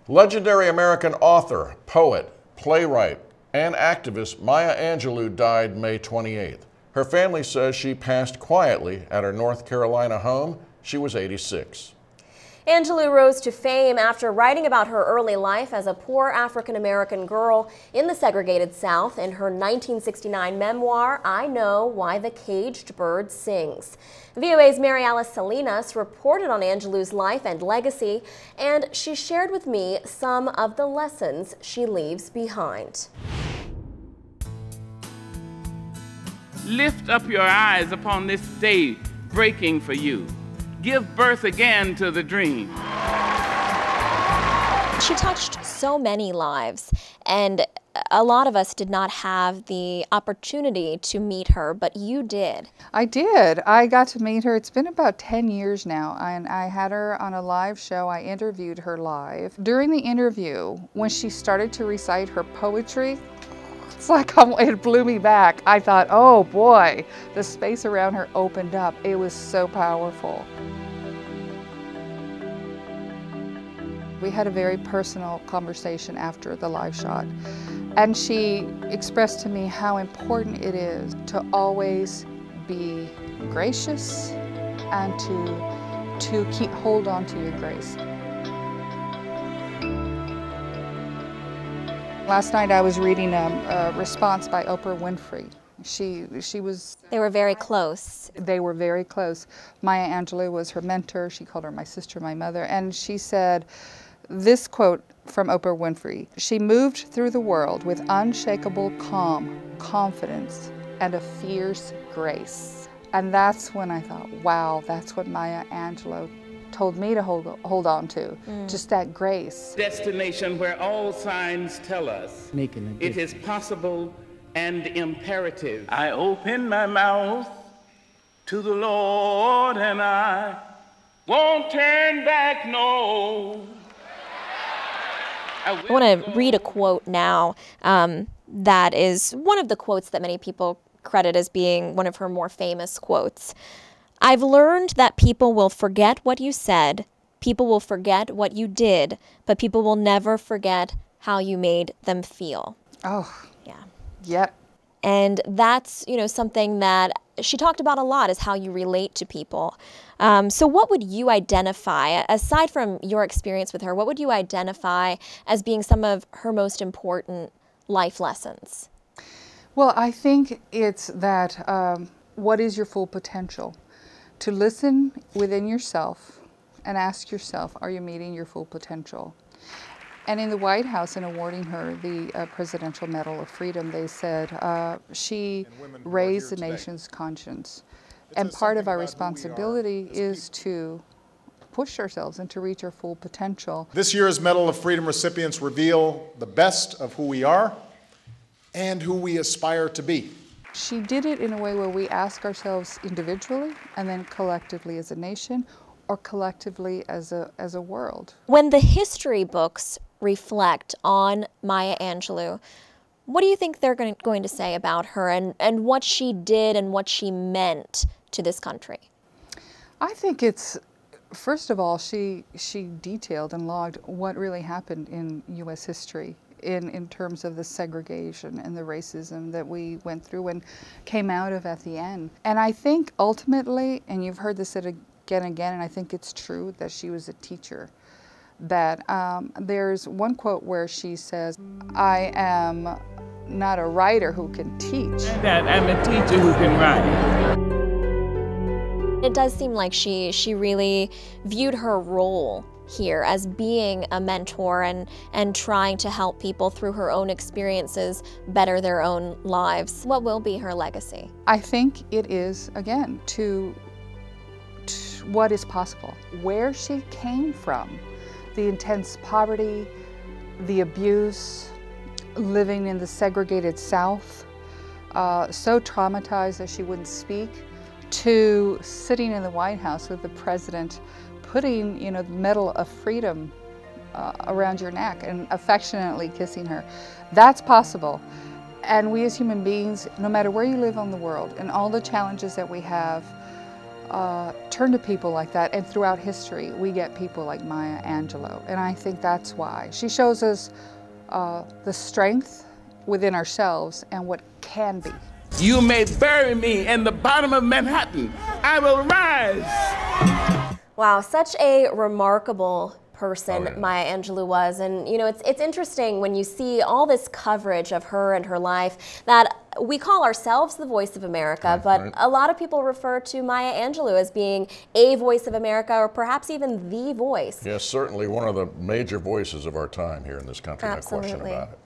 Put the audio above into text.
Legendary American author, poet, playwright, and activist Maya Angelou died May 28th. Her family says she passed quietly at her North Carolina home. She was 86. Angelou rose to fame after writing about her early life as a poor African-American girl in the segregated South in her 1969 memoir, I Know Why the Caged Bird Sings. VOA's Salinas reported on Angelou's life and legacy, and she shared with me some of the lessons she leaves behind. Lift up your eyes upon this day breaking for you. Give birth again to the dream. She touched so many lives, and a lot of us did not have the opportunity to meet her, but you did. I did. I got to meet her. It's been about 10 years now, and I had her on a live show. I interviewed her live. During the interview, when she started to recite her poetry, it's like it blew me back. I thought, oh boy, the space around her opened up. It was so powerful. We had a very personal conversation after the live shot, and she expressed to me how important it is to always be gracious and to hold on to your grace. Last night I was reading a response by Oprah Winfrey. She was... They were very close. They were very close. Maya Angelou was her mentor. She called her my sister, my mother. And she said this quote from Oprah Winfrey: "She moved through the world with unshakable calm, confidence, and a fierce grace." And that's when I thought, wow, that's what Maya Angelou told me to hold on to, just that grace. Destination where all signs tell us it is possible and imperative. I open my mouth to the Lord and I won't turn back, no. I want to read a quote now that is one of the quotes that many people credit as being one of her more famous quotes. "I've learned that people will forget what you said, people will forget what you did, but people will never forget how you made them feel." Oh, yeah. Yep. And that's, something that she talked about a lot, is how you relate to people. So what would you identify, aside from your experience with her, what would you identify as being some of her most important life lessons? Well, I think it's that what is your full potential? To listen within yourself and ask yourself, are you meeting your full potential? And in the White House, in awarding her the Presidential Medal of Freedom, they said she raised the nation's conscience. And part of our responsibility is to push ourselves and to reach our full potential. This year's Medal of Freedom recipients reveal the best of who we are and who we aspire to be. She did it in a way where we ask ourselves individually and then collectively as a nation, or collectively as a world. When the history books reflect on Maya Angelou, what do you think they're going to say about her and what she did and what she meant to this country? I think it's, first of all, she detailed and logged what really happened in U.S. history in terms of the segregation and the racism that we went through and came out of at the end. And I think ultimately, and you've heard this said again and again, and I think it's true, that she was a teacher. That there's one quote where she says, "I am not a writer who can teach. That I'm a teacher who can write." It does seem like she really viewed her role here as being a mentor and trying to help people through her own experiences better their own lives. What will be her legacy? I think it is, again, to what is possible. Where she came from, the intense poverty, the abuse, living in the segregated South, so traumatized that she wouldn't speak, to sitting in the White House with the president putting, the Medal of Freedom around your neck and affectionately kissing her. That's possible. And we as human beings, no matter where you live on the world and all the challenges that we have, turn to people like that, and throughout history we get people like Maya Angelou, and I think that's why. She shows us the strength within ourselves and what can be. You may bury me in the bottom of Manhattan. I will rise. Wow, such a remarkable person Maya Angelou was. And you know, it's interesting when you see all this coverage of her and her life that we call ourselves the voice of America, but a lot of people refer to Maya Angelou as being a voice of America, or perhaps even the voice. Yes, certainly one of the major voices of our time here in this country, no question about it.